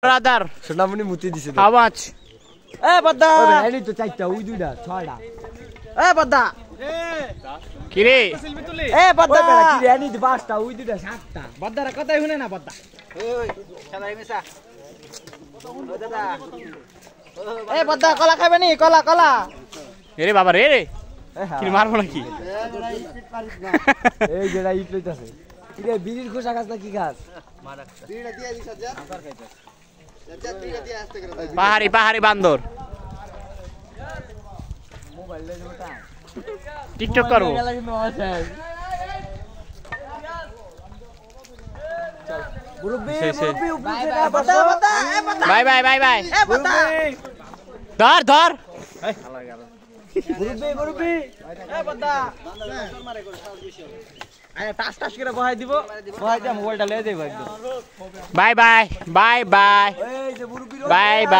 Brother, সোনামণি মুতি দিছে how much? Padma এই তো চারটা ওই দুইটা ছয়টা পদ্মা কি রে? পদ্মা কি রে আনি পাঁচটা ওই দুইটা সাতটা পদ্মার কথাই শুনে না পদ্মা পদ্মা কলা খাবে নি কলা কলা রে বাবা রে রে কি মারবো নাকি? এই যেটা ইট লইতাছে কি রে বিড়ির খোসা গাছ না কি গাছ পাহাড়ি পাহাড়ি বান্দর টিকটক করবো বাই বাই বাই বাই ধর ধর টাস টাস করে বহাই দিব বহাই দিয়া মোবাইলটা লয়ে যাইব একদম bye bye bye bye bye bye